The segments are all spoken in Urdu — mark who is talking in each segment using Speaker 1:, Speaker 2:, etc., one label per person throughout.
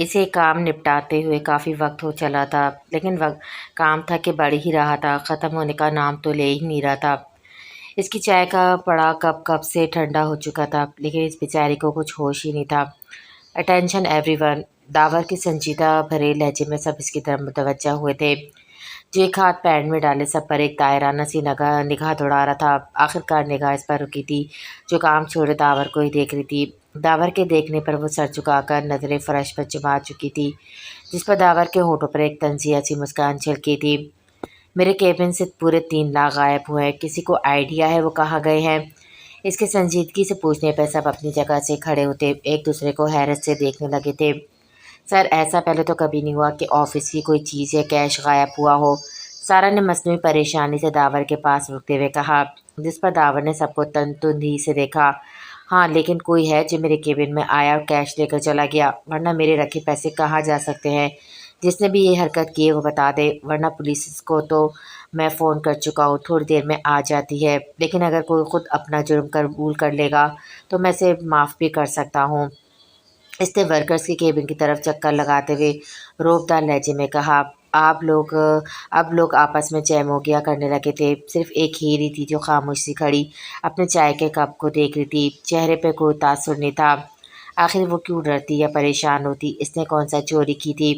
Speaker 1: اسے کام نپٹاتے ہوئے کافی وقت ہو چلا تھا، لیکن کام تھا کہ بڑھ ہی رہا تھا، ختم ہونے کا نام تو لے ہی نہیں رہا تھا۔ اس کی چائے کا پڑا کپ کب سے ٹھنڈا ہو چکا تھا، لیکن اس بیچاری کو کچھ ہوش ہی نہیں تھا۔ Attention every one! داور کے سنجیدہ بھرے لہجے میں سب اس کی طرف متوجہ ہوئے تھے، جو ایک ہاتھ پینٹ میں ڈالے سب پر ایک دائرانہ سی نگاہ دوڑا رہا تھا۔ آخرکار نگاہ اس پر رکی تھی، جو کام چھوڑے داور کو ہی دیکھ رہی تھی۔ داور کے دیکھنے پر وہ سر جھکا کر نظریں فرش پر جما چکی تھی، جس پر داور کے ہونٹوں پر ایک طنزیہ سی مسکان چھلکی تھی۔ میرے کیبن سے پورے 3 لاکھ غائب ہوئے ہیں، کسی کو آئیڈیا ہے وہ کہاں گئے ہیں؟ اس کے سنجیدگی سے پوچھنے پر سب اپنی جگہ سے کھڑے ہوتے ایک دوسرے کو حیرت سے دیکھنے لگے تھے۔ سر، ایسا پہلے تو کبھی نہیں ہوا کہ آفس کی کوئی چیز یا کیش غائب ہوا ہو، سارا نے مصنوعی پریشانی سے داور کے پاس رکتے ہوئے کہا، جس پر داور نے سب کو تندی سے دیکھا۔ ہاں، لیکن کوئی ہے جو میرے کیبن میں آیا اور کیش لے کر چلا گیا، ورنہ میرے رکھے پیسے کہاں جا سکتے ہیں؟ جس نے بھی یہ حرکت کی ہے وہ بتا دے، ورنہ پولیس کو تو میں فون کر چکا ہوں، تھوڑی دیر میں آ جاتی ہے۔ لیکن اگر کوئی خود اپنا جرم قبول کر لے گا تو میں اسے معاف بھی کر سکتا ہوں۔ اس نے ورکرز کے کیبن کی طرف چکر لگاتے ہوئے روبدار لہجے میں کہا۔ اب لوگ آپس میں چہموگیاں کرنے لگے تھے، صرف ایک ہیری تھی جو خاموش سی کھڑی اپنے چائے کے کپ کو دیکھ رہی تھی، چہرے پہ کوئی تاثر نہیں تھا۔ آخر وہ کیوں ڈرتی یا پریشان ہوتی؟ اس نے کون سا چوری کی تھی؟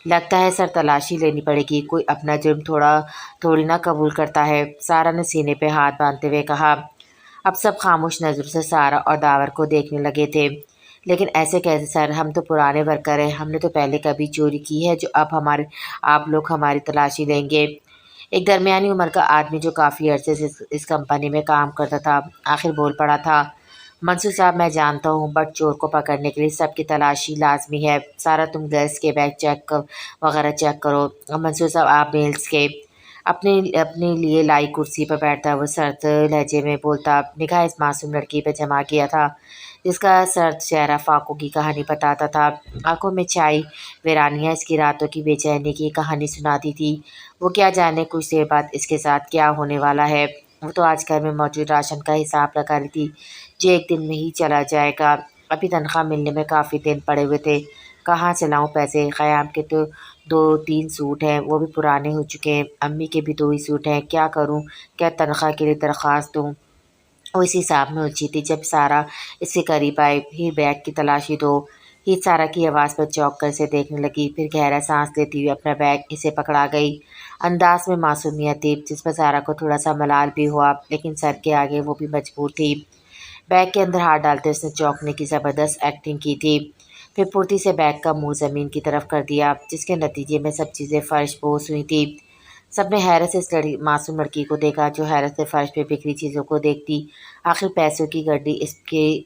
Speaker 1: لگتا ہے سر تلاشی لینی پڑے گی، کوئی اپنا جرم تھوڑی نہ قبول کرتا ہے، سارا نے سینے پہ ہاتھ باندھتے ہوئے کہا۔ اب سب خاموش نظروں سے سارا اور داور کو دیکھنے لگے تھے۔ لیکن ایسے کیسے سر، ہم تو پرانے ورکر ہیں، ہم نے تو پہلے کبھی چوری کی ہے جو اب آپ لوگ ہماری تلاشی لیں گے؟ ایک درمیانی عمر کا آدمی جو کافی عرصے سے اس کمپنی میں کام کرتا تھا آخر بول پڑا تھا۔ منصور صاحب، میں جانتا ہوں، بٹ چور کو پکڑنے کے لیے سب کی تلاشی لازمی ہے۔ سارا، تم گیس کے بیگ وغیرہ چیک کرو۔ منصور صاحب، آپ میلز کے اپنے لیے لائی کرسی پر بیٹھتا وہ سرد لہجے میں بولتا، نگاہ اس معصوم لڑکی پہ جمع کیا تھا جس کا سرد چہرہ فاقوں کی کہانی بتاتا تھا، آنکھوں میں چھائی ویرانیاں اس کی راتوں کی بے چینی کی کہانی سناتی تھی۔ وہ کیا جانے کچھ دیر بعد اس کے ساتھ کیا ہونے والا ہے؟ وہ تو آج گھر میں موجود راشن کا حساب لگا رہی تھی، جو ایک دن میں ہی چلا جائے گا۔ ابھی تنخواہ ملنے میں کافی دن پڑے ہوئے تھے، کہاں سے لاؤں پیسے؟ قیام کے تو 2-3 سوٹ ہیں، وہ بھی پرانے ہو چکے ہیں، امی کے بھی 2 ہی سوٹ ہیں، کیا کروں؟ کیا تنخواہ کے لیے درخواست دوں؟ وہ اس حساب میں الجھی تھی جب سارا اس کے قریب آئی۔ ہی بیگ کی تلاشی دو۔ ہی سارا کی آواز پر چونک کر اسے دیکھنے لگی، پھر گہرا سانس لیتی ہوئی اپنا بیگ اسے پکڑا گئی۔ انداز میں معصومیت تھی جس پر سارا کو تھوڑا سا ملال بھی ہوا، لیکن سر کے آگے وہ بھی مجبور تھی۔ بیگ کے اندر ہاتھ ڈالتے اس نے چونکنے کی زبردست ایکٹنگ کی تھی، پھر پھرتی سے بیگ کا منہ زمین کی طرف کر دیا، جس کے نتیجے میں سب چیزیں فرش بوس ہوئی تھیں۔ سب نے حیرت سے اس معصوم لڑکی کو دیکھا جو حیرت سے فرش پہ بکھری چیزوں کو دیکھتی۔ آخر پیسوں کی گڈی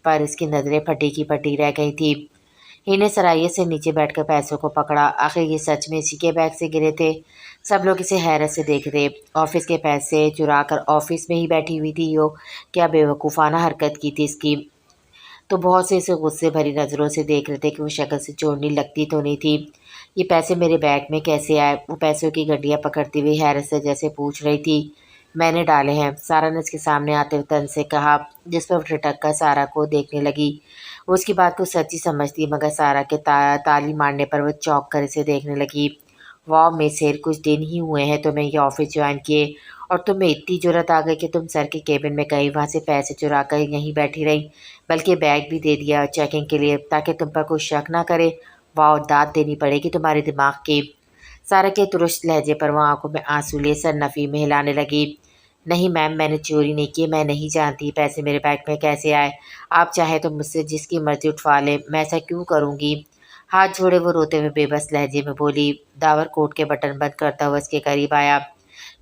Speaker 1: پر اس کی نظریں پھٹی کی پھٹی رہ گئی تھی۔ ہی نے سرائیے سے نیچے بیٹھ کر پیسوں کو پکڑا، آخر یہ سچ میں اسی کے بیگ سے گرے تھے؟ سب لوگ اسے حیرت سے دیکھ رہے۔ آفس کے پیسے چرا کر آفس میں ہی بیٹھی ہوئی تھی کیا بے وقوفانہ حرکت کی تھی اس کی؟ تو بہت سے اسے غصے بھری نظروں سے دیکھ رہے تھے کہ وہ شکل سے چورنی لگتی تو نہیں تھی۔ یہ پیسے میرے بیگ میں کیسے آئے؟ وہ پیسوں کی گڈیاں پکڑتی ہوئی حیرت سے جیسے پوچھ رہی تھی۔ میں نے ڈالے ہیں، سارا نے اس کے سامنے آتے ہوئے طنز سے کہا، جس پر وہ ٹھٹک کر سارا کو دیکھنے لگی۔ وہ اس کی بات کو سچی سمجھتی، مگر سارا کے تالی مارنے پر وہ چونک کر اسے دیکھنے لگی۔ واؤ میسر، کچھ دن ہی ہوئے ہیں تمہیں یہ آفس جوائن کیے، اور تمہیں اتنی جرأت آ گئی کہ تم سر کے کیبن میں گئی، وہاں سے پیسے چرا کر یہیں بیٹھی رہی، بلکہ بیگ بھی دے دیا چیکنگ کے لیے تاکہ تم پر کوئی شک نہ کرے۔ واؤ، داد دینی پڑے گی تمہارے دماغ کی۔ سارا کے ترش لہجے پر وہ آنکھوں میں آنسو لیے سر نفی میں ہلانے لگی۔ نہیں میم، میں نے چوری نہیں کی، میں نہیں جانتی پیسے میرے بیگ میں کیسے آئے، آپ چاہیں تو مجھ سے جس کی مرضی اٹھوا لیں، میں ایسا کیوں کروں گی؟ ہاتھ جوڑے وہ روتے ہوئے بے بس لہجے میں بولی۔ داور کوٹ کے بٹن بند کرتا ہوا اس کے قریب آیا۔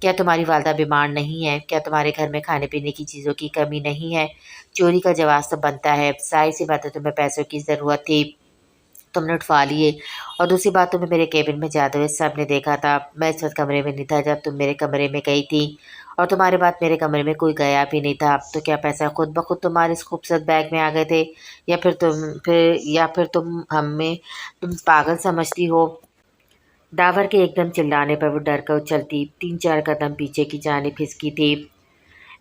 Speaker 1: کیا تمہاری والدہ بیمار نہیں ہے؟ کیا تمہارے گھر میں کھانے پینے کی چیزوں کی کمی نہیں ہے؟ چوری کا جواز تو بنتا ہے، ظاہر سی بات ہے تمہیں پیسوں کی ضرورت تھی، تم نے اٹھوا لیے، اور دوسری بات تمہیں میرے کیبن میں جاتے ہوئے سب نے دیکھا تھا، میں اس وقت کمرے میں نہیں تھا جب تم میرے کمرے میں گئی تھی، اور تمہارے بعد میرے کمرے میں کوئی گیا بھی نہیں تھا، تو کیا پیسہ خود بخود تمہارے اس خوبصورت بیگ میں آ گئے تھے، یا پھر تم پاگل سمجھتی ہو؟ داور کے ایک دم چلانے پر وہ ڈر کر اچھلتی 3-4 قدم پیچھے کی جانب کھسکی تھی۔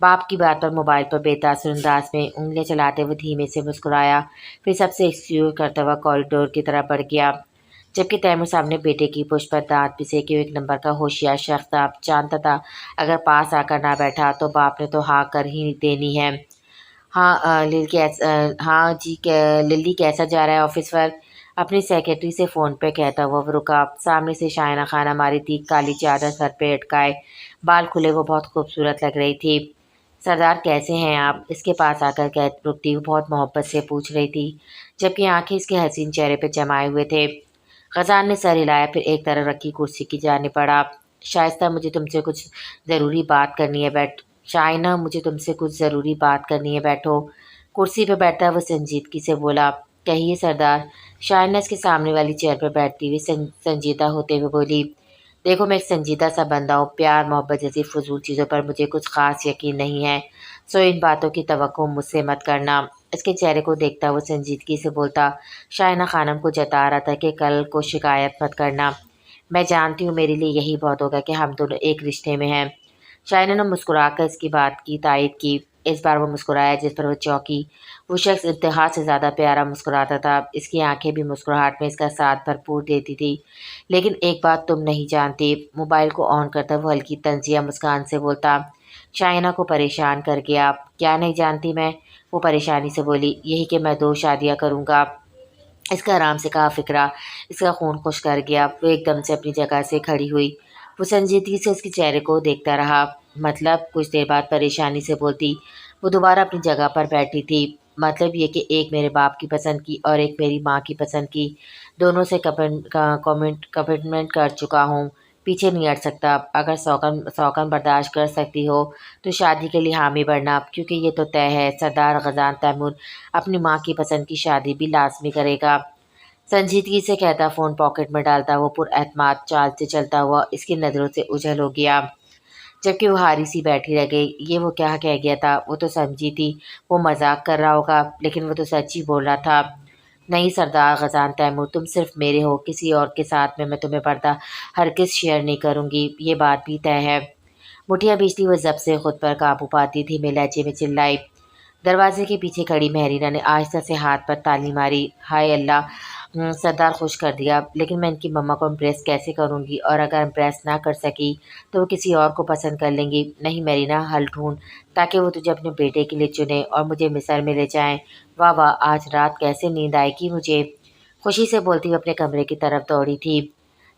Speaker 1: باپ کی بات پر موبائل پر بے تاثر انداز میں انگلیاں چلاتے ہوئے دھیمے سے مسکرایا، پھر سب سے ایکسکیوز کرتا ہوا کوریڈور کی طرف بڑھ گیا، جبکہ تیمور سامنے بیٹے کی پشت پر دانت پسے کہ وہ ایک نمبر کا ہوشیار شخص تھا، جانتا تھا اگر پاس آ کر نہ بیٹھا تو باپ نے تو ہاں کر ہی دینی ہے۔ ہاں جی للی کیسا جا رہا ہے آفس ورک؟ اپنی سیکرٹری سے فون پہ کہتا ہوا وہ رکا۔ سامنے سے شائنہ خانم آ رہی تھی، کالی چادر سر پہ اٹکائے، بال کھلے، وہ بہت خوبصورت لگ رہی تھی۔ سردار کیسے ہیں آپ؟ اس کے پاس آ کر رکتی وہ بہت محبت سے پوچھ رہی تھی، جبکہ آنکھیں اس کے حسین چہرے پہ جمائے ہوئے تھے۔ غزان نے سر ہلایا، پھر ایک طرف رکھی کرسی کی جانب بڑھا۔ شائستہ مجھے تم سے کچھ ضروری بات کرنی ہے، شائنہ مجھے تم سے کچھ ضروری بات کرنی ہے، بیٹھو۔ کرسی پہ بیٹھتا وہ سنجیدگی سے بولا، کہیے سردار۔ شائنہ اس کے سامنے والی چیئر پر بیٹھتی ہوئی سنجیدہ ہوتے ہوئے بولی، دیکھو میں ایک سنجیدہ سا بندہ ہوں، پیار محبت جیسی فضول چیزوں پر مجھے کچھ خاص یقین نہیں ہے، سو ان باتوں کی توقع مجھ سے مت کرنا۔ اس کے چہرے کو دیکھتا وہ سنجیدگی سے بولتا، شائنہ خانم کو جتا رہا تھا کہ کل کو شکایت مت کرنا، میں جانتی ہوں میرے لیے یہی بہت ہوگا کہ ہم دونوں ایک رشتے میں ہیں۔ شائنہ نے مسکرا کر اس کی بات کی تائید کی۔ اس بار وہ مسکرایا جس پر وہ چونکی۔ وہ شخص انتہا سے زیادہ پیارا مسکراتا تھا، اس کی آنکھیں بھی مسکراہٹ میں اس کا ساتھ بھرپور دیتی تھی۔ لیکن ایک بات تم نہیں جانتی، موبائل کو آن کرتا وہ ہلکی طنزیہ مسکان سے بولتا، شائنہ کو پریشان کر گیا۔ کیا نہیں جانتی میں؟ وہ پریشانی سے بولی، یہی کہ میں 2 شادیاں کروں گا۔ اس کا آرام سے کہا فکرہ اس کا خون خشک کر گیا۔ وہ ایک دم سے اپنی جگہ سے کھڑی ہوئی، وہ سنجیدگی سے اس کے چہرے کو دیکھتا رہا۔ مطلب؟ کچھ دیر بعد پریشانی سے بولتی وہ دوبارہ اپنی جگہ پر بیٹھی تھی۔ مطلب یہ کہ ایک میرے باپ کی پسند کی اور ایک میری ماں کی پسند کی، دونوں سے کمٹمنٹ کر چکا ہوں، پیچھے نہیں ہٹ سکتا۔ اگر سوگن برداشت کر سکتی ہو تو شادی کے لیے حامی بننا، کیونکہ یہ تو طے ہے سردار غزان تیمور اپنی ماں کی پسند کی شادی بھی لازمی کرے گا۔ سنجیدگی سے کہتا فون پاکٹ میں ڈالتا وہ پر اعتماد چال سے چلتا ہوا اس کی نظروں سے اوجھل ہو گیا، جبکہ وہ ہاری سی بیٹھی رہ گئی۔ یہ وہ کیا کہہ گیا تھا؟ وہ تو سمجھی تھی وہ مذاق کر رہا ہوگا، لیکن وہ تو سچ ہی بول رہا تھا۔ نہیں سردار غزان تیمور، تم صرف میرے ہو، کسی اور کے ساتھ میں تمہیں پردہ ہرگز شیئر نہیں کروں گی، یہ بات بھی طے ہے۔ مٹھیاں بیچتی وہ ضبط سے خود پر قابو پاتی دھیمے لہجے میں چلائی۔ دروازے کے پیچھے کھڑی مہرینہ نے آہستہ سے ہاتھ پر تالی ماری، ہائے اللہ، سردار خوش کر دیا، لیکن میں ان کی مما کو امپریس کیسے کروں گی؟ اور اگر امپریس نہ کر سکی تو وہ کسی اور کو پسند کر لیں گی۔ نہیں مہرینہ، حل ڈھونڈ تاکہ وہ تجھے اپنے بیٹے کے لیے چنے اور مجھے مصر میں لے جائیں۔ واہ واہ، آج رات کیسے نیند آئے گی مجھے؟ خوشی سے بولتی ہوئے اپنے کمرے کی طرف دوڑی تھی۔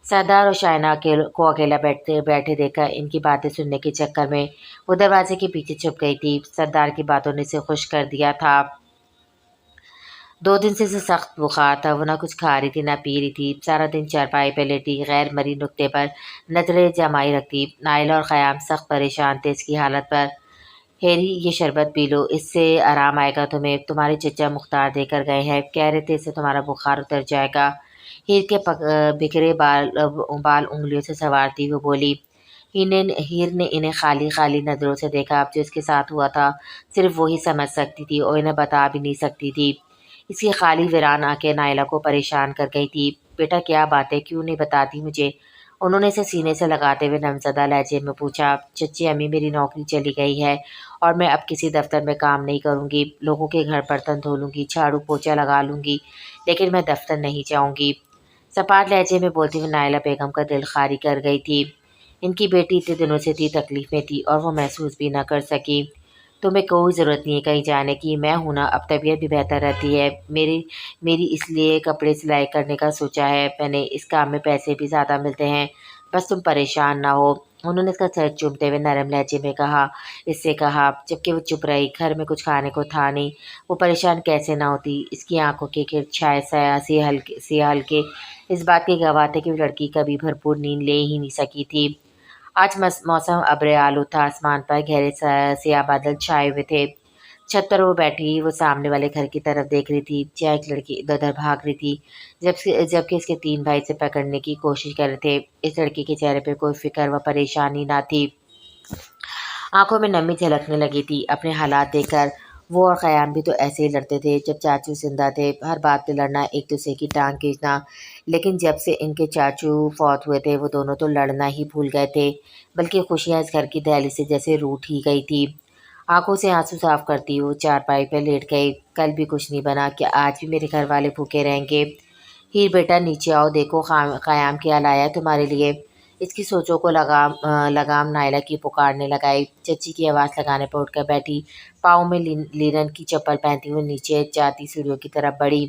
Speaker 1: سردار اور شائنہ کو اکیلا بیٹھے دیکھ کر ان کی باتیں سننے کے چکر میں وہ دروازے کے پیچھے چھپ گئی تھی۔ سردار کی باتوں نے اسے خوش کر دیا تھا۔ 2 دن سے اسے سخت بخار تھا، وہ نہ کچھ کھا رہی تھی نہ پی رہی تھی، سارا دن چارپائی پہ لیٹی غیر مرئی نکتے پر نظریں جمائے رکھتی۔ نائلہ اور خیام سخت پریشان تھے اس کی حالت پر۔ ہیری یہ شربت پی لو، اس سے آرام آئے گا تمہیں، تمہارے چچا مختار دے کر گئے ہیں، کہہ رہے تھے اس سے تمہارا بخار اتر جائے گا۔ ہیر کے بکھرے بال انگلیوں سے سنوارتی وہ بولی۔ ہیر نے انہیں خالی خالی نظروں سے دیکھا، اب جو اس کے ساتھ ہوا تھا صرف وہی سمجھ سکتی تھی اور انہیں بتا بھی نہیں سکتی تھی۔ اس کی خالی ویران آنکھیں نائلہ کو پریشان کر گئی تھی۔ بیٹا کیا بات ہے، کیوں نہیں بتاتی مجھے؟ انہوں نے اسے سینے سے لگاتے ہوئے نمزدہ لہجے میں پوچھا۔ چچی امی میری نوکری چلی گئی ہے اور میں اب کسی دفتر میں کام نہیں کروں گی، لوگوں کے گھر برتن دھو لوں گی، جھاڑو پوچھا لگا لوں گی، لیکن میں دفتر نہیں جاؤں گی۔ سپاٹ لہجے میں بولتی ہوئی نائلہ بیگم کا دل خالی کر گئی تھی۔ ان کی بیٹی اتنے دنوں سے تھی تکلیف میں تھی اور وہ محسوس بھی نہ کر سکی۔ تمہیں کوئی ضرورت نہیں ہے کہیں جانے کی، میں ہوں نا، اب طبیعت بھی بہتر رہتی ہے میری اس لیے کپڑے سلائی کرنے کا سوچا ہے میں نے، اس کام میں پیسے بھی زیادہ ملتے ہیں، بس تم پریشان نہ ہو۔ انہوں نے اس کا سر چومتے ہوئے نرم لہجے میں اس سے کہا، جبکہ وہ چپ رہی۔ گھر میں کچھ کھانے کو تھا نہیں، وہ پریشان کیسے نہ ہوتی؟ اس کی آنکھوں کے گرد چھائے سیاہ ہلکے اس بات کے گواہ تھے کہ وہ لڑکی کبھی بھرپور نیند لے ہی نہیں سکی تھی۔ آج موسم ابر آلود تھا، آسمان پر گہرے سیاہ بادل چھائے ہوئے تھے۔ چھت پر وہ بیٹھی وہ سامنے والے گھر کی طرف دیکھ رہی تھی، جہاں ایک لڑکی ادھر ادھر بھاگ رہی تھی، جبکہ اس کے 3 بھائی اسے پکڑنے کی کوشش کر رہے تھے۔ اس لڑکی کے چہرے پہ کوئی فکر و پریشانی نہ تھی، آنکھوں میں نمی جھلکنے لگی تھی۔ اپنے حالات دیکھ کر وہ اور خیام بھی تو ایسے ہی لڑتے تھے جب چاچو زندہ تھے، ہر بات پہ لڑنا، ایک دوسرے کی ٹانگ کھینچنا، لیکن جب سے ان کے چاچو فوت ہوئے تھے وہ دونوں تو لڑنا ہی بھول گئے تھے، بلکہ خوشیاں اس گھر کی دہلیز سے جیسے روٹھ ہی گئی تھی۔ آنکھوں سے آنسو صاف کرتی وہ چارپائی پہ لیٹ گئی۔ کل بھی کچھ نہیں بنا، کیا آج بھی میرے گھر والے بھوکے رہیں گے؟ ہیر بیٹا نیچے آؤ، دیکھو قیام کیا لایا ہے تمہارے لیے۔ اس کی سوچوں کو لگام نائلہ کی پکارنے لگائی۔ چچی کی آواز لگانے پر اٹھ کر بیٹھی، پاؤں میں لینن کی چپل پہنتی ہوئی نیچے جاتی سیڑھیوں کی طرف بڑھی۔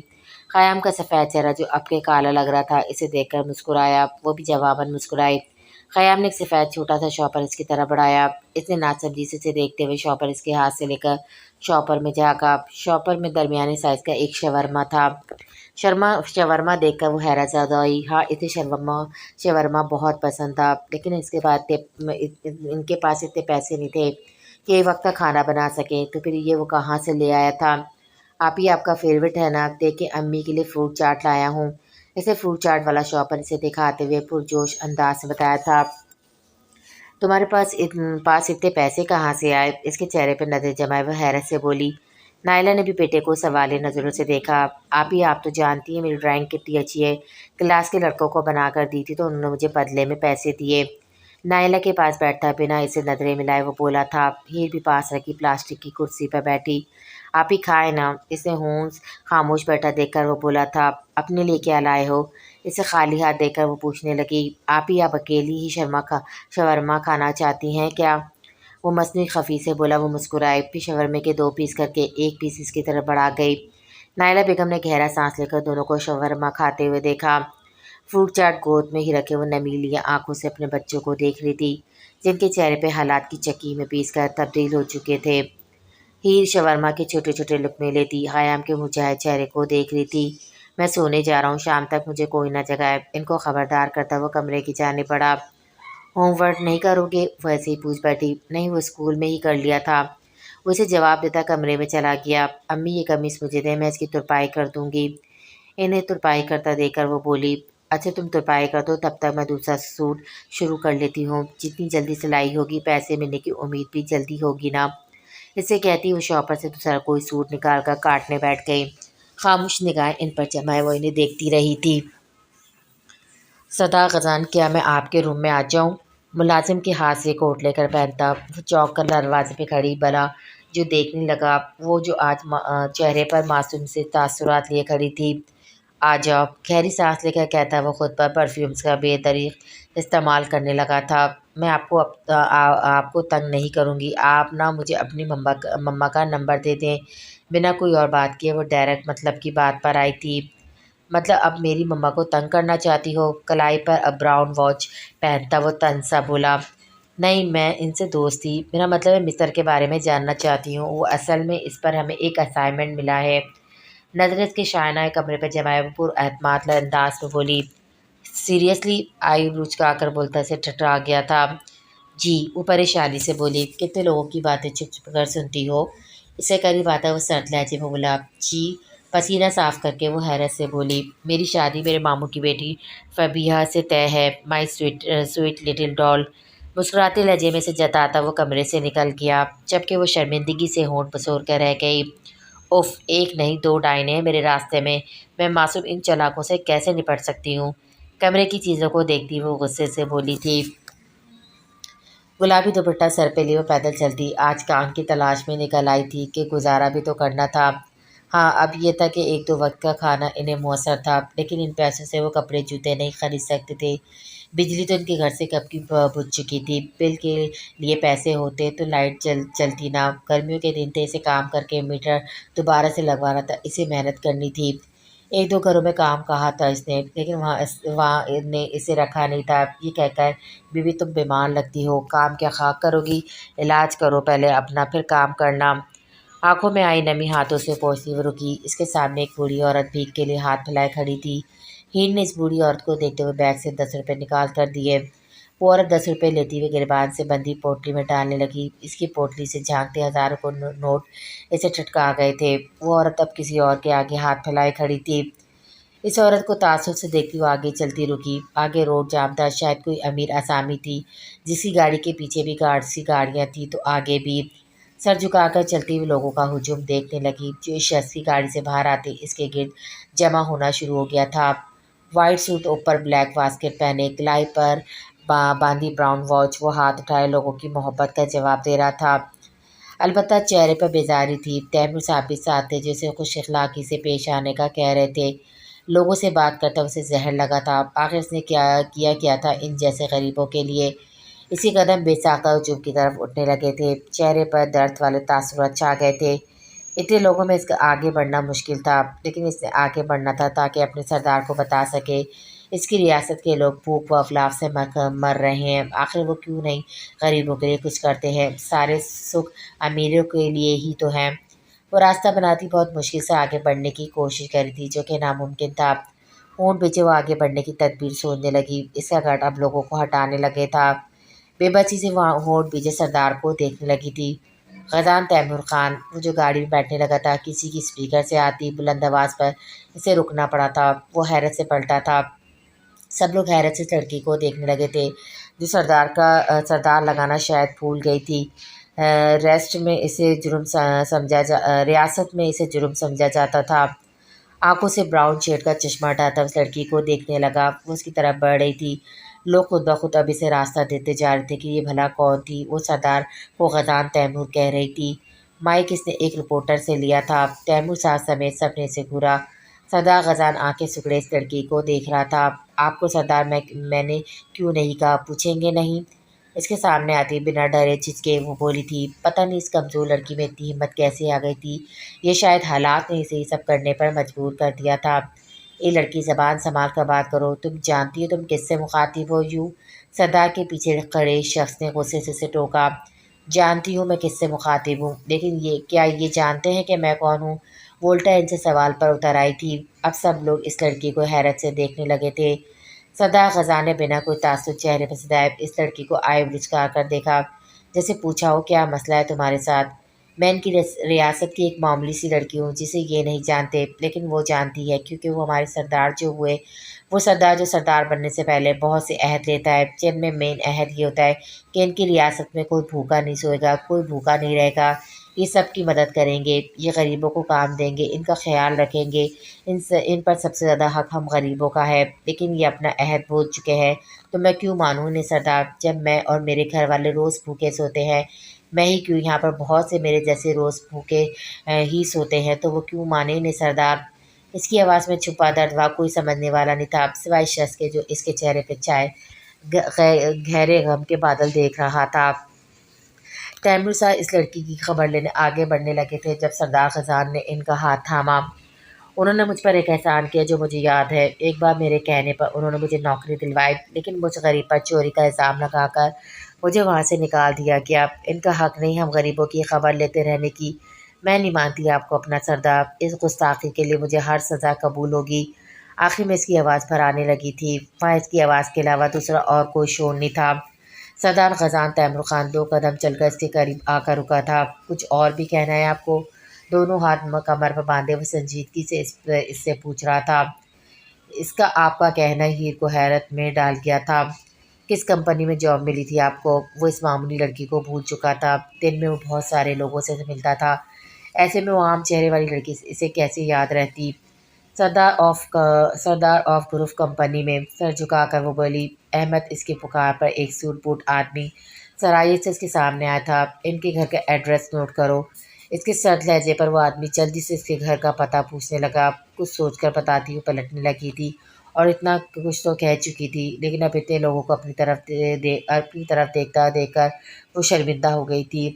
Speaker 1: قیام کا سفید چہرہ جو اب کے کالا لگ رہا تھا اسے دیکھ کر مسکرایا، وہ بھی جواباً مسکرائی۔ قیام نے ایک سفید چھوٹا سا شاپر اس کی طرف بڑھایا۔ اس نے ناچبندی سے اسے دیکھتے ہوئے شاپر اس کے ہاتھ سے لے کر شاپر میں جھانکا۔ شاپر میں درمیانے سائز کا ایک شاورما تھا۔ شاورما دیکھ کر وہ حیرت زدہ ہوئی۔ ہاں، اسے شاورما بہت پسند تھا، لیکن ان کے پاس اتنے پیسے نہیں تھے کہ ایک وقت کا کھانا بنا سکیں، تو پھر یہ وہ کہاں سے لے آیا تھا؟ آپ ہی آپ کا فیوریٹ ہے نا، دیکھیں امی کے لیے فروٹ چاٹ لایا ہوں۔ اسے فروٹ چاٹ والا شاپر اسے دکھاتے ہوئے پرجوش انداز سے بتایا تھا۔ تمہارے پاس اتنے پیسے کہاں سے آئے؟ اس کے چہرے پر نظر جمائے وہ حیرت سے بولی۔ نائلہ نے بھی بیٹے کو سوالیہ نظروں سے دیکھا۔ آپ تو جانتی ہیں میری ڈرائنگ کتنی اچھی ہے، کلاس کے لڑکوں کو بنا کر دی تھی تو انہوں نے مجھے بدلے میں پیسے دیے۔ نائلہ کے پاس بیٹھتا بنا اسے نظریں ملائے وہ بولا تھا۔ ہیر بھی پاس رکھی پلاسٹک کی کرسی پر بیٹھی۔ آپ ہی کھائے نا؟ اس نے ہونس خاموش بیٹھا دیکھ کر وہ بولا تھا۔ اپنے لیے کیا لائے ہو؟ اسے خالی ہاتھ دیکھ کر وہ پوچھنے لگی۔ آپ اکیلی ہی شاورما کھانا چاہتی ہیں کیا؟ وہ مصنوعی خفی سے بولا۔ وہ مسکرائی، پھر شاورمے کے 2 پیس کر کے ایک پیس اس کی طرف بڑھا گئی۔ نائلہ بیگم نے گہرا سانس لے کر دونوں کو شاورما کھاتے ہوئے دیکھا۔ فروٹ چاٹ گود میں ہی رکھے وہ نمیلی آنکھوں سے اپنے بچوں کو دیکھ رہی تھی، جن کے چہرے پہ حالات کی چکی میں پیس کر تبدیل ہو چکے تھے۔ ہیر شاورما کے چھوٹے چھوٹے لقمے لیتی قیام کے مرجھائے چہرے کو دیکھ رہی تھی۔ میں سونے جا رہا ہوں، شام تک مجھے کوئی نہ جگائے، ان کو خبردار کرتا وہ کمرے کی جانب بڑھا۔ ہوم ورک نہیں کرو گے؟ وہ ایسے ہی پوچھ بیٹھی۔ نہیں، وہ اسکول میں ہی کر لیا تھا۔ وہ اسے جواب دیتا کمرے میں چلا گیا۔ امی یہ قمیص مجھے دیں، میں اس کی ترپائی کر دوں گی۔ انہیں ترپائی کرتا دیکھ کر وہ بولی۔ اچھا تم ترپائی کر دو، تب تک میں دوسرا سوٹ شروع کر لیتی ہوں۔ جتنی جلدی سلائی ہوگی پیسے ملنے کی امید بھی جلدی ہوگی نا۔ اسے کہتی وہ شاپر سے دوسرا کوئی سوٹ نکال کر کاٹنے بیٹھ گئی۔ خاموش نگاہیں ان پر جمائے وہ انہیں دیکھتی رہی تھی۔ صدا خزان، کیا میں آپ کے روم میں آ جاؤں؟ ملازم کے ہاتھ سے کوٹ لے کر پہنتا وہ چونک کر دروازے پہ کھڑی بلا جو دیکھنے لگا، وہ جو آج چہرے پر معصوم سے تاثرات لیے کھڑی تھی۔ آ جاؤ، گہری سانس لے کر کہتا وہ خود پر پرفیومز کا بے دریغ استعمال کرنے لگا تھا۔ میں آپ کو تنگ نہیں کروں گی، آپ نہ مجھے اپنی مما کا نمبر دے دیں۔ بنا کوئی اور بات کیے وہ ڈائریکٹ مطلب کی بات پر آئی تھی۔ مطلب اب میری مما کو تنگ کرنا چاہتی ہو؟ کلائی پر اب براؤن واچ پہنتا وہ طنز سا بولا۔ نہیں، میں ان سے دوست تھی، میرا مطلب ہے مستر کے بارے میں جاننا چاہتی ہوں۔ وہ اصل میں اس پر ہمیں ایک اسائنمنٹ ملا ہے۔ نظریں اس کے شائنہ کمرے پر جمائے وہ پر اعتماد انداز میں بولی۔ سیریسلی؟ آئی بروچ کا کر بولتا سے ٹھٹرا گیا تھا۔ جی، وہ پریشانی سے بولی۔ کتنے لوگوں کی باتیں چھپ چھپ کر سنتی ہو؟ اسے قریب آتا وہ سرد لہجے میں بولا۔ جی، پسینہ صاف کر کے وہ حیرت سے بولی۔ میری شادی میرے ماموں کی بیٹی فبیہا سے طے ہے، مائی سویٹ لٹل ڈال۔ مسکراتے لہجے میں سے جتاتا وہ کمرے سے نکل گیا، جبکہ وہ شرمندگی سے ہونٹ پسور کر رہ گئی۔ اف، ایک نہیں 2 ڈائنے ہیں میرے راستے میں معصوم ان چالاکوں سے کیسے نپٹ سکتی ہوں؟ کمرے کی چیزوں کو دیکھتی وہ غصے سے بولی تھی۔ گلابی دوپٹہ سر پہ لیے وہ پیدل چلتی آج کام کی تلاش میں نکل آئی تھی کہ گزارا بھی تو کرنا تھا۔ ہاں، اب یہ تھا کہ 1-2 وقت کا کھانا انہیں میسر تھا، لیکن ان پیسوں سے وہ کپڑے جوتے نہیں خرید سکتے تھے۔ بجلی تو ان کے گھر سے کب کی بجھ چکی تھی، بل کے لیے پیسے ہوتے تو لائٹ چلتی نہ۔ گرمیوں کے دن تھے، اسے کام کر کے میٹر دوبارہ سے لگوانا تھا، اسے محنت کرنی تھی۔ 1-2 گھروں میں کام کہا تھا اس نے، لیکن وہاں نے اسے رکھا نہیں تھا، یہ کہہ کر بیوی تم بیمار لگتی ہو، کام کیا خاک کرو گی، علاج کرو پہلے اپنا پھر کام کرنا۔ آنکھوں میں آئی نمی ہاتھوں سے پوچھتی وہ رکی۔ اس کے سامنے ایک بوڑھی عورت بھیک کے لیے ہاتھ پھیلائے کھڑی تھی۔ ہیر نے اس بوڑھی عورت کو دیکھتے ہوئے بیگ سے 10 روپے نکال کر دیے۔ وہ عورت 10 روپے لیتی ہوئے گریبان سے بندھی پوٹلی میں ڈالنے لگی۔ اس کی پوٹلی سے جھانکتے ہزاروں کو نوٹ اسے ٹھٹکا گئے تھے۔ وہ عورت اب کسی اور کے آگے ہاتھ پھیلائے کھڑی تھی۔ اس عورت کو تعصب سے دیکھتی وہ آگے چلتی رکی۔ آگے روڈ جام تھا، شاید کوئی امیر آسامی تھی جس کی گاڑی کے پیچھے بھی سی گاڑیاں تھیں تو آگے بھی۔ سر جھکا کر چلتے ہوئے لوگوں کا ہجوم دیکھنے لگی جو اس شخص کی گاڑی سے باہر آتے اس کے گرد جمع ہونا شروع ہو گیا تھا۔ وائٹ سوٹ اوپر بلیک واسکٹ پہنے، کلائی پر باندھی براؤن واچ، وہ ہاتھ اٹھائے لوگوں کی محبت کا جواب دے رہا تھا۔ البتہ چہرے پر بیزاری تھی۔ تیمور صاحب بھی ساتھ تھے، جسے خوش اخلاقی سے پیش آنے کا کہہ رہے تھے۔ لوگوں سے بات کرتا اسے زہر لگا تھا۔ آخر اس نے کیا تھا ان جیسے غریبوں کے لیے؟ اسی قدم بے ساختہ ہجوم کی طرف اٹھنے لگے تھے۔ چہرے پر درد والے تاثرات چھا گئے تھے۔ اتنے لوگوں میں اس کا آگے بڑھنا مشکل تھا، لیکن اس نے آگے بڑھنا تھا تاکہ اپنے سردار کو بتا سکے اس کی ریاست کے لوگ بھوک و افلاف سے مر رہے ہیں۔ آخر وہ کیوں نہیں غریبوں کے لیے کچھ کرتے ہیں؟ سارے سکھ امیروں کے لیے ہی تو ہیں۔ وہ راستہ بناتی بہت مشکل سے آگے بڑھنے کی کوشش کری تھی، جو کہ ناممکن تھا۔ ہونٹ بیچے وہ آگے بڑھنے کی تدبیر سوچنے لگی۔ اس کا گھٹ اب لوگوں کو ہٹانے لگے تھا۔ بے بسی سے وہ ہونٹ بیچے سردار کو دیکھنے لگی تھی۔ غزان تیمور خان، وہ جو گاڑی میں بیٹھنے لگا تھا، کسی کی اسپیکر سے آتی بلند آواز پر اسے رکنا پڑا تھا۔ وہ حیرت سے پلٹا تھا۔ سب لوگ حیرت سے لڑکی کو دیکھنے لگے تھے، جو سردار لگانا شاید بھول گئی تھی۔ ریاست میں اسے جرم سمجھا جاتا تھا۔ آنکھوں سے براؤن شیڈ کا چشمہ ہٹاتا اس لڑکی کو دیکھنے لگا۔ وہ اس کی طرف بڑھ رہی تھی۔ لوگ خود بخود اب اسے راستہ دیتے جا رہے تھے کہ یہ بھلا کون تھی۔ وہ سردار کو غزان تیمور کہہ رہی تھی۔ مائک اس نے ایک رپورٹر سے لیا تھا۔ تیمور صاحب سمیت سب نے اسے گھورا۔ سردار غزان آنکھیں سکڑے اس لڑکی کو دیکھ رہا تھا۔ آپ کو سردار میں نے کیوں نہیں کہا؟ پوچھیں گے نہیں؟ اس کے سامنے آتی بنا ڈرے جھجکے وہ بولی تھی۔ پتہ نہیں اس کمزور لڑکی میں اتنی ہمت کیسے آ گئی تھی۔ یہ شاید حالات نے اسے یہ سب کرنے پر مجبور کر دیا تھا۔ اے لڑکی، زبان سنبھال کر بات کرو۔ تم جانتی ہو تم کس سے مخاطب ہو؟ یوں سردار کے پیچھے کھڑے شخص نے غصے سے اسے ٹوکا۔ جانتی ہوں میں کس سے مخاطب ہوں، لیکن کیا یہ جانتے ہیں کہ میں کون ہوں؟ وہ الٹا ان سے سوال پر اتر آئی تھی۔ اب سب لوگ اس لڑکی کو حیرت سے دیکھنے لگے تھے۔ سردار غزان نے بنا کوئی تعصب چہرے پر سدائے اس لڑکی کو آئے لچکا کر دیکھا، جیسے پوچھا ہو کیا مسئلہ ہے تمہارے ساتھ؟ میں ان کی ریاست کی ایک معمولی سی لڑکی ہوں جسے یہ نہیں جانتے، لیکن وہ جانتی ہے، کیونکہ وہ ہمارے سردار وہ سردار جو سردار بننے سے پہلے بہت سے عہد لیتا ہے، جن میں مین عہد یہ ہوتا ہے کہ ان کی ریاست میں کوئی بھوکا نہیں سوئے گا، کوئی بھوکا نہیں رہے گا، یہ سب کی مدد کریں گے، یہ غریبوں کو کام دیں گے، ان کا خیال رکھیں گے، ان پر سب سے زیادہ حق ہم غریبوں کا ہے۔ لیکن یہ اپنا عہد بھول چکے ہیں، تو میں کیوں مانوں انہیں سردار؟ جب میں اور میرے گھر والے روز بھوکے سوتے ہیں، میں ہی کیوں، یہاں پر بہت سے میرے جیسے روز بھوکے ہی سوتے ہیں، تو وہ کیوں مانے انہیں سردار؟ اس کی آواز میں چھپا درد وہاں کوئی سمجھنے والا نہیں تھا، سوائے اس شخص کے جو اس کے چہرے پہ چھائے گہرے غم کے بادل دیکھ رہا تھا۔ تیمور صاحب اس لڑکی کی خبر لینے آگے بڑھنے لگے تھے جب سردار غزان نے ان کا ہاتھ تھاما۔ انہوں نے مجھ پر ایک احسان کیا جو مجھے یاد ہے۔ ایک بار میرے کہنے پر انہوں نے مجھے نوکری دلوائی، لیکن مجھ غریب پر چوری کا الزام لگا کر مجھے وہاں سے نکال دیا گیا۔ ان کا حق نہیں ہم غریبوں کی خبر لیتے رہنے کی۔ میں نہیں مانتی آپ کو اپنا سردار۔ اس گستاخی کے لیے مجھے ہر سزا قبول ہوگی۔ آخر میں اس کی آواز پر آنے لگی تھی۔ وہاں اس کی آواز کے علاوہ دوسرا اور کوئی شور نہیں تھا۔ سردار غزان تیمور خان 2 قدم چل کر اس کے قریب آ کر رکا تھا۔ کچھ اور بھی کہنا ہے آپ کو؟ دونوں ہاتھ کمر پر باندھے وہ سنجیدگی سے اس سے پوچھ رہا تھا۔ اس کا آپ کا کہنا ہیر کو حیرت میں ڈال گیا تھا۔ کس کمپنی میں جاب ملی تھی آپ کو؟ وہ اس معمولی لڑکی کو بھول چکا تھا۔ دن میں وہ بہت سارے لوگوں سے ملتا تھا، ایسے میں وہ عام چہرے والی لڑکی اسے کیسے یاد رہتی؟ سردار آف گروپ کمپنی میں۔ سر جھکا کر وہ بولی۔ احمد اس کی پکار پر ایک سوٹ بوٹ آدمی سرایت سے اس کے سامنے آیا تھا۔ ان کے گھر کا ایڈریس نوٹ کرو۔ اس کے سرد لہجے پر وہ آدمی جلدی سے اس کے گھر کا پتہ پوچھنے لگا۔ کچھ سوچ کر بتاتی ہوئی پلٹنے لگی تھی، اور اتنا کچھ تو کہہ چکی تھی، لیکن اب اتنے لوگوں کو اپنی طرف دیکھ کر وہ شرمندہ ہو گئی تھی۔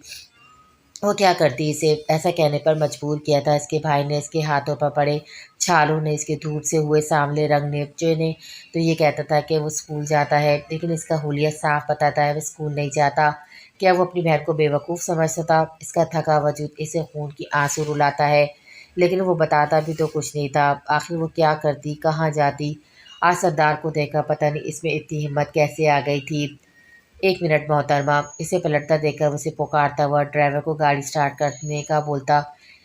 Speaker 1: وہ کیا کرتی؟ اسے ایسا کہنے پر مجبور کیا تھا اس کے بھائی نے۔ اس کے ہاتھوں پر پڑے چھالوں نے، اس کے دھوپ سے ہوئے سانولے رنگ نے، تو یہ کہتا تھا کہ وہ اسکول جاتا ہے، لیکن اس کا حلیہ صاف بتاتا ہے وہ اسکول نہیں جاتا۔ کیا وہ اپنی بہن کو بیوقوف سمجھتا تھا؟ اس کا تھکا وجود اسے خون کی آنسو رلاتا ہے، لیکن وہ بتاتا بھی تو کچھ نہیں تھا۔ آخر وہ کیا کرتی، کہاں جاتی؟ آج سردار کو دیکھا، پتہ نہیں اس میں اتنی ہمت کیسے آ گئی تھی۔ 1 منٹ محترمہ۔ اسے پلٹتا دیکھ کر اسے پکارتا ہوا ڈرائیور کو گاڑی سٹارٹ کرنے کا بولتا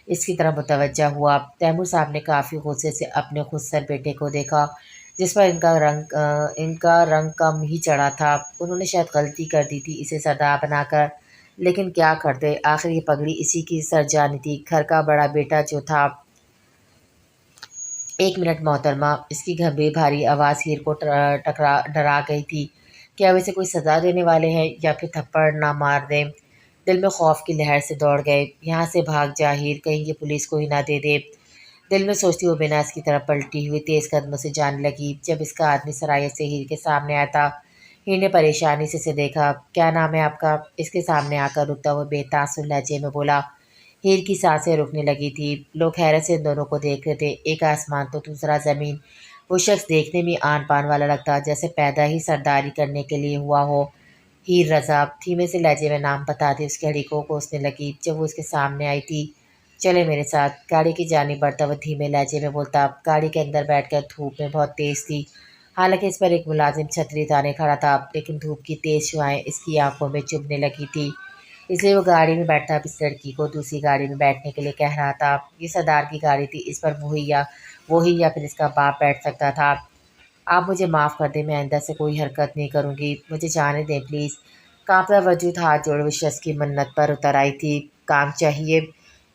Speaker 1: اس کی طرف متوجہ ہوا۔ تیمور صاحب نے کافی غصے سے اپنے خود سر بیٹے کو دیکھا، جس پر ان کا رنگ کم ہی چڑھا تھا۔ انہوں نے شاید غلطی کر دی تھی اسے سردار بنا کر، لیکن کیا کرتے، آخر یہ پگڑی اسی کی سرجانی تھی، گھر کا بڑا بیٹا جو تھا۔ 1 منٹ محترمہ۔ اس کی گھبری بھاری آواز ہیر کو ڈرا گئی تھی۔ کیا وہ اسے کوئی سزا دینے والے ہیں یا پھر تھپڑ نہ مار دیں؟ دل میں خوف کی لہر سے دوڑ گئے، یہاں سے بھاگ جا ہیر، کہیں یہ پولیس کو ہی نہ دے دے۔ دل میں سوچتی وہ بنا اس کی طرف پلٹی ہوئی تیز قدموں سے جانے لگی۔ جب اس کا آدمی سرایت سے ہیر کے سامنے آیا تھا، ہیر نے پریشانی سے اسے دیکھا۔ کیا نام ہے آپ کا؟ اس کے سامنے آ کر رکتا وہ بے تاثر لہجے میں بولا۔ ہیر کی سانسیں رکنے لگی تھی، لوگ حیرت سے ان دونوں کو دیکھ رہے تھے، ایک آسمان تو دوسرا زمین۔ وہ شخص دیکھنے میں آن پان والا لگتا، جیسے پیدا ہی سرداری کرنے کے لیے ہوا ہو۔ ہیر رضا دھیمے سے لہجے میں نام بتاتے اس کی ہڈی کو کوسنے لگی۔ جب وہ اس کے سامنے آئی تھی، چلے میرے ساتھ، گاڑی کی جانب بڑھتا وہ دھیمے لہجے میں بولتا۔ گاڑی کے اندر بیٹھ کر دھوپ میں بہت تیز تھی، حالانکہ اس پر ایک ملازم چھتری تانے کھڑا تھا، لیکن دھوپ کی تیز شعاعیں اس کی آنکھوں میں چبھنے لگی تھی، اس لیے وہ گاڑی میں بیٹھتا اب اس لڑکی کو دوسری گاڑی میں بیٹھنے کے لیے کہہ رہا تھا۔ یہ سردار کی گاڑی تھی، اس پر وہی یا پھر اس کا باپ بیٹھ سکتا تھا۔ آپ مجھے معاف کر دیں، میں آئندہ سے کوئی حرکت نہیں کروں گی، مجھے جانے دیں پلیز۔ کانپتا وجود ہاتھ جوڑے اس شخص کی منت پر اتر آئی تھی۔ کام چاہیے؟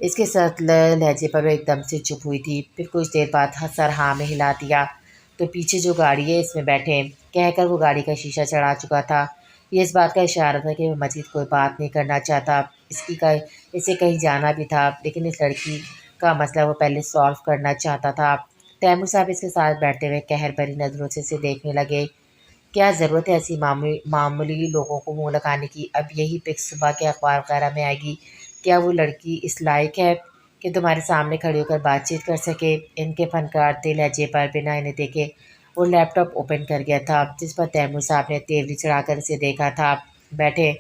Speaker 1: اس کے سخت لہجے پر وہ ایک دم سے چپ ہوئی تھی، پھر کچھ دیر بعد سر ہاں میں ہلا دیا۔ تو پیچھے جو گاڑی ہے اس میں بیٹھیں، کہہ کر وہ گاڑی کا شیشہ چڑھا چکا تھا۔ یہ اس بات کا اشارہ تھا کہ وہ مزید کوئی بات نہیں کرنا چاہتا، اسے کہیں جانا بھی تھا، لیکن اس لڑکی کا مسئلہ وہ پہلے سالو کرنا چاہتا تھا۔ تیمور صاحب اس کے ساتھ بیٹھتے ہوئے قہر بھری نظروں سے اسے دیکھنے لگے۔ کیا ضرورت ہے ایسی معمولی لوگوں کو منہ لگانے کی؟ اب یہی پک صبح کے اخبار وغیرہ میں آئے گی۔ کیا وہ لڑکی اس لائق ہے کہ تمہارے سامنے کھڑی ہو کر بات چیت کر سکے؟ ان کے فنکارتے لہجے پر بنا انہیں دیکھے وہ لیپ ٹاپ اوپن کر گیا تھا، جس پر تیمور صاحب نے تیوری چڑھا کر اسے دیکھا تھا۔ بیٹھے۔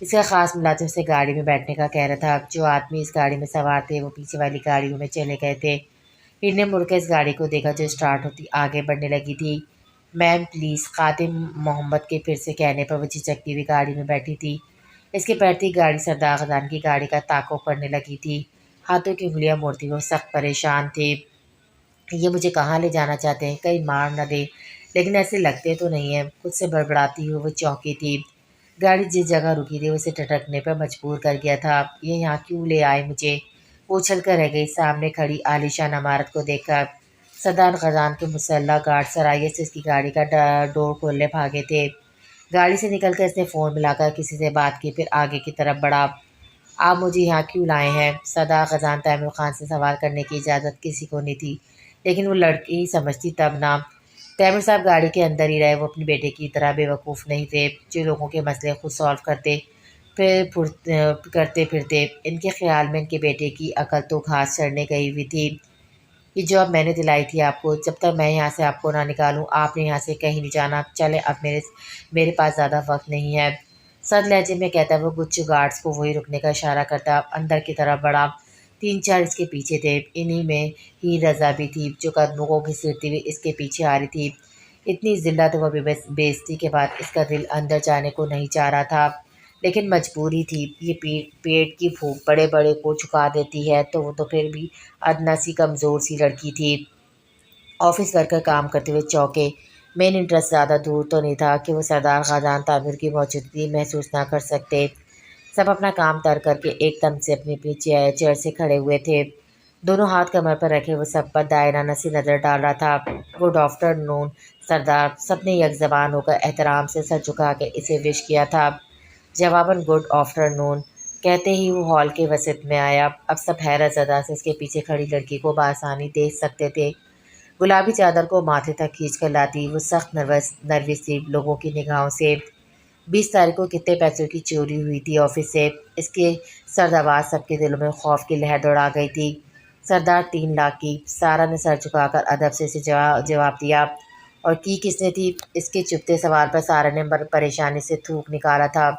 Speaker 1: اس کا خاص ملازم سے گاڑی میں بیٹھنے کا کہہ رہا تھا۔ جو آدمی اس گاڑی میں سوار تھے وہ پیچھے والی گاڑیوں میں چلے گئے تھے۔ ہیر نے مڑ کے اس گاڑی کو دیکھا جو اسٹارٹ ہوتی آگے بڑھنے لگی تھی۔ میم پلیز، خادم محمد کے پھر سے کہنے پر وہ جھجکتی ہوئی گاڑی میں بیٹھی تھی۔ اس کے پیرتی گاڑی سردار خزان کی گاڑی کا تعاقب کرنے لگی تھی، ہاتھوں کی انگلیاں موڑتی وہ سخت پریشان تھے۔ یہ مجھے کہاں لے جانا چاہتے ہیں؟ کہیں مار نہ دے، لیکن ایسے لگتے تو نہیں ہیں۔ خود سے بڑبڑاتی ہوئی وہ چونکی تھی۔ گاڑی جس جگہ رکی تھی اسے ٹھٹکنے پر مجبور کر گیا تھا۔ یہ یہاں کیوں لے آئے مجھے؟ وہ اچھل کر رہ گئی سامنے کھڑی عالیشان عمارت کو دیکھ کر۔ سردار خزان کے مسلح گارڈ سرایت سے اس کی گاڑی کا ڈور کھولنے بھاگے تھے۔ گاڑی سے نکل کر اس نے فون ملا کر کسی سے بات کی، پھر آگے کی طرف بڑھا۔ آپ مجھے یہاں کیوں لائے ہیں؟ سردار خزان تیمور خان سے سوال کرنے کی اجازت کسی کو نہیں تھی، لیکن وہ لڑکی سمجھتی تب نہ۔ تیمور صاحب گاڑی کے اندر ہی رہے، وہ اپنے بیٹے کی طرح بے وقوف نہیں تھے جو لوگوں کے مسئلے خود سالو کرتے پھرتے۔ ان کے خیال میں ان کے بیٹے کی عقل تو گھاس چرنے گئی ہوئی تھی۔ یہ جاب میں نے دلائی تھی آپ کو، جب تک میں یہاں سے آپ کو نہ نکالوں آپ نے یہاں سے کہیں نہیں جانا۔ چلے اب میرے پاس زیادہ وقت نہیں ہے، سرد لہجے میں کہتا وہ کچھ گارڈز کو وہی رکنے کا اشارہ کرتا اندر کی طرف بڑھا۔ 3-4 اس کے پیچھے تھے، انہی میں ہیر رضا بھی تھی جو قدموں کو گھسیٹتی ہوئی اس کے پیچھے آ رہی تھی۔ اتنی ذلت و بےعزتی کے بعد اس کا دل اندر جانے کو نہیں چاہ رہا تھا، لیکن مجبوری تھی۔ یہ پیٹ کی بھوک بڑے بڑے کو چکا دیتی ہے، تو وہ تو پھر بھی ادنا سی کمزور سی لڑکی تھی۔ آفس ورکر کام کرتے ہوئے چونکے۔ مین انٹرسٹ زیادہ دور تو نہیں تھا کہ وہ سردار خزان تیمور کی موجودگی محسوس نہ کر سکتے۔ سب اپنا کام ترک کر کے ایک دم سے اپنی اپنی چیئر سے کھڑے ہوئے تھے، دونوں ہاتھ کمر پر رکھے وہ سب پر دائرانہ سی نظر ڈال رہا تھا۔ گڈ آفٹرنون سردار، سب نے یک زبان ہو کر احترام سے سر جھکا کے اسے وش کیا تھا۔ جواباً گڈ آفٹرنون کہتے ہی وہ ہال کے وسط میں آیا۔ اب سب حیرت زدہ سے اس کے پیچھے کھڑی لڑکی کو بآسانی دیکھ سکتے تھے۔ گلابی چادر کو ماتھے تک کھینچ کر لاتی وہ سخت نروس تھی لوگوں کی نگاہوں سے۔ 20 تاریخ کو کتنے پیسوں کی چوری ہوئی تھی آفس سے؟ اس کے سرد آواز سب کے دلوں میں خوف کی لہر دوڑا گئی تھی۔ سردار 3 لاکھ کی۔ سارا نے سر جھکا کر ادب سے اسے جواب دیا۔ اور کی کس نے تھی؟ اس کے چپتے سوال پر سارا نے پریشانی سے تھوک نکالا تھا۔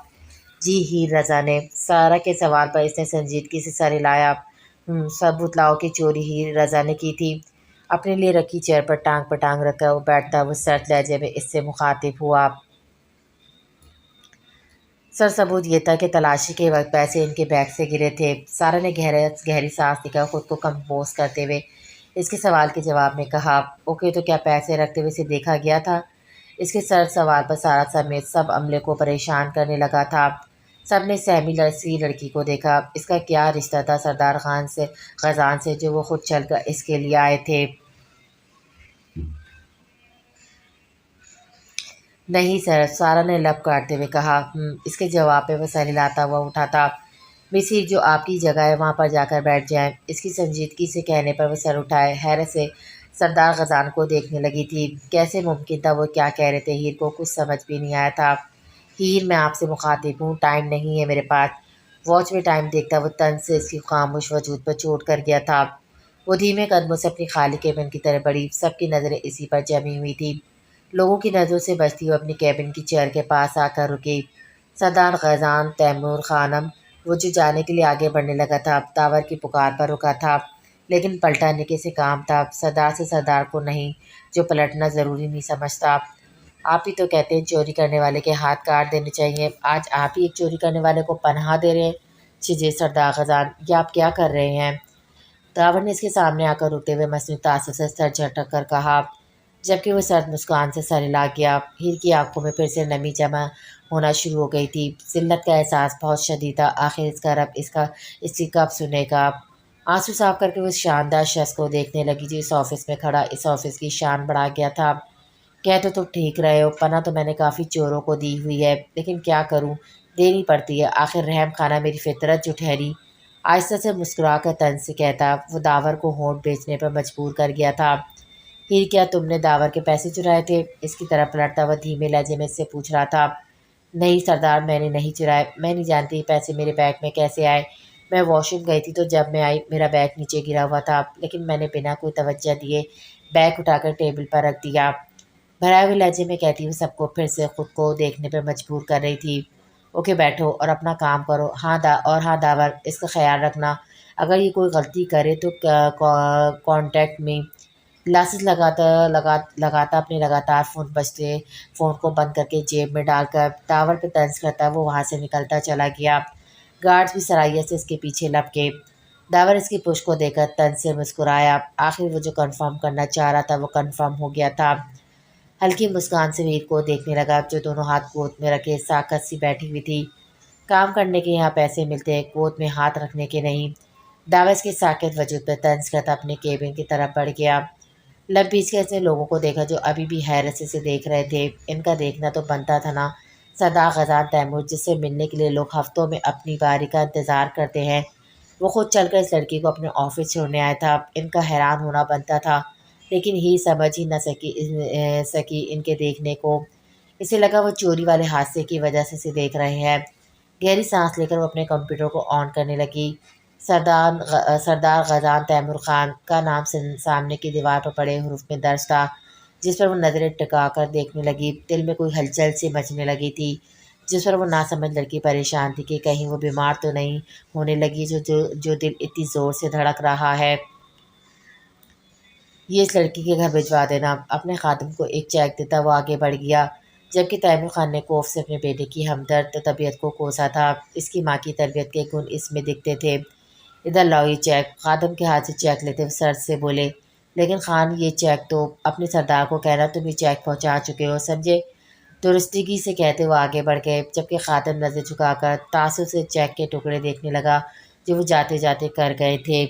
Speaker 1: جی ہیر رضا نے۔ سارا کے سوال پر اس نے سنجیدگی سے سر ہلایا۔ ثبوت لاؤ کہ چوری ہیر رضا نے کی تھی۔ اپنے لیے رکھی چیئر پر ٹانگ رکھ کر وہ بیٹھتا وہ سرد لہجے میں اس سے مخاطب ہوا۔ سر ثبوت یہ تھا کہ تلاشی کے وقت پیسے ان کے بیگ سے گرے تھے۔ سارا نے گہری سانس لی کر خود کو کمپوز کرتے ہوئے اس کے سوال کے جواب میں کہا، اوکے تو کیا پیسے رکھتے ہوئے اسے دیکھا گیا تھا؟ اس کے سرد سوال پر سارا سمیت سب عملے کو پریشان کرنے لگا تھا۔ سب نے سہمی سی لڑکی کو دیکھا۔ اس کا کیا رشتہ تھا سردار خزان سے جو وہ خود چل کر اس کے لیے آئے تھے؟ نہیں سر، سارا نے لب کاٹتے ہوئے کہا۔ اس کے جواب پہ وہ سر ہلاتا ہوا اٹھا تھا۔ مسیر، جو آپ کی جگہ ہے وہاں پر جا کر بیٹھ جائیں۔ اس کی سنجیدگی سے کہنے پر وہ سر اٹھائے حیرت سے سردار غزان کو دیکھنے لگی تھی۔ کیسے ممکن تھا؟ وہ کیا کہہ رہے تھے؟ ہیر کو کچھ سمجھ بھی نہیں آیا تھا۔ ہیر، میں آپ سے مخاطب ہوں، ٹائم نہیں ہے میرے پاس۔ واچ میں ٹائم دیکھتا وہ طنز سے اس کی خاموش وجود پر چوٹ کر گیا تھا۔ وہ دھیمے قدموں سے اپنی خالی کیبن کی طرف بڑھی۔ سب کی نظریں اسی پر جمی ہوئی تھی۔ لوگوں کی نظروں سے بچتی وہ اپنی کیبن کی چیئر کے پاس آ کر رکی۔ سردار غزان تیمور خانم، وہ جو جانے کے لیے آگے بڑھنے لگا تھا، داور کی پکار پر رکا تھا، لیکن پلٹا نکے سے کام تھا۔ سردار سے سردار کو نہیں، جو پلٹنا ضروری نہیں سمجھتا۔ آپ ہی تو کہتے ہیں چوری کرنے والے کے ہاتھ کاٹ دینے چاہیے، آج آپ ہی ایک چوری کرنے والے کو پناہ دے رہے ہیں۔ چیزیں سردار غزان، یہ آپ کیا کر رہے ہیں؟ داور نے اس کے سامنے آ کر روتے ہوئے مصنوعی تعصب سے سر جھٹک کر کہا، جبکہ وہ سرد مسکان سے سر ہلا گیا۔ ہیر کی آنکھوں میں پھر سے نمی جمع ہونا شروع ہو گئی تھی۔ ذلت کا احساس بہت شدید تھا۔ آخر اس کا رب اس کی کب سنے گا؟ آنسو صاف کر کے وہ اس شاندار شخص کو دیکھنے لگی جو اس آفس میں کھڑا اس آفس کی شان بڑھا گیا تھا۔ کہہ تو تم ٹھیک رہے ہو، پناہ تو میں نے کافی چوروں کو دی ہوئی ہے، لیکن کیا کروں، دینی پڑتی ہے، آخر رحم خانہ میری فطرت جو ٹھہری۔ آہستہ سے مسکرا کر طنز سے کہتا، وہ داور کو ہونٹ بیچنے پر مجبور کر گیا تھا۔ ہیر، کیا تم نے داور کے پیسے چرائے تھے؟ اس کی طرف پلٹتا ہوا دھیمے لہجے میں اس سے پوچھ رہا تھا۔ نہیں سردار، میں نے نہیں چرائے، میں نہیں جانتی یہ پیسے میرے بیگ میں کیسے آئے۔ میں واش روم گئی تھی تو جب میں آئی میرا بیگ نیچے گرا ہوا تھا، لیکن میں نے بنا کوئی توجہ دیے بیگ اٹھا کر ٹیبل پر رکھ دیا۔ بھرائے ہوئے لہجے میں کہتی ہوئی سب کو پھر سے خود کو دیکھنے پر مجبور کر رہی تھی۔ اوکے بیٹھو اور اپنا کام کرو۔ ہاں داور، اس کا خیال رکھنا، اگر یہ کوئی غلطی کرے تو کانٹیکٹ میں۔ گلاسز لگاتا اپنے لگاتار فون بجتے فون کو بند کر کے جیب میں ڈال کر داور پہ طنز کرتا وہ وہاں سے نکلتا چلا گیا۔ گارڈز بھی صلاحیت سے اس کے پیچھے لپکے۔ داور اس کی پش کو دیکھ کر طنز سے مسکرایا۔ آخر وہ جو کنفرم کرنا چاہ رہا تھا وہ کنفرم ہو گیا تھا۔ ہلکی مسکان سے ہیر کو دیکھنے لگا جو دونوں ہاتھ گود میں رکھے ساکت سی بیٹھی ہوئی تھی۔ کام کرنے کے یہاں پیسے ملتے ہیں، گود میں ہاتھ رکھنے کے نہیں۔ داور اس کے ساکت وجود پر طنز کرتا اپنے کیبن کی طرف بڑھ گیا۔ لب بیچ کے ایسے لوگوں کو دیکھا جو ابھی بھی حیرت سے دیکھ رہے تھے۔ ان کا دیکھنا تو بنتا تھا نا۔ سردار غزان تیمور، جس سے ملنے کے لیے لوگ ہفتوں میں اپنی باری کا انتظار کرتے ہیں، وہ خود چل کر اس لڑکی کو اپنے آفس چھوڑنے آیا تھا۔ ان کا حیران ہونا بنتا تھا، لیکن ہی سمجھ ہی نہ سکی ان کے دیکھنے کو۔ اسے لگا وہ چوری والے حادثے کی وجہ سے اسے دیکھ رہے ہیں۔ گہری سانس لے کر وہ اپنے کمپیوٹر کو آن کرنے لگی۔ سردار غزان تیمور خان کا نام سامنے کی دیوار پر پڑے حروف میں درج تھا، جس پر وہ نظریں ٹکا کر دیکھنے لگی۔ دل میں کوئی ہلچل سی مچنے لگی تھی، جس پر وہ ناسمجھ لڑکی پریشان تھی کہ کہیں وہ بیمار تو نہیں ہونے لگی جو دل اتنی زور سے دھڑک رہا ہے۔ یہ اس لڑکی کے گھر بھجوا دینا۔ اپنے خادم کو ایک چیک دیتا وہ آگے بڑھ گیا، جبکہ تیمور خان نے خوف سے اپنے بیٹے کی ہمدرد طبیعت کو کوسا تھا۔ اس کی ماں کی تربیت کے گن اس میں دکھتے تھے۔ ادھر لاؤ یہ چیک۔ خادم کے ہاتھ سے چیک لیتے ہوئے سر سے بولے، لیکن خان یہ چیک تو اپنے سردار کو کہنا تم یہ چیک پہنچا چکے ہو، سمجھے؟ درستگی سے کہتے وہ آگے بڑھ گئے، جبکہ خادم نظر جھکا کر تعصب سے چیک کے ٹکڑے دیکھنے لگا جو وہ جاتے جاتے کر گئے تھے۔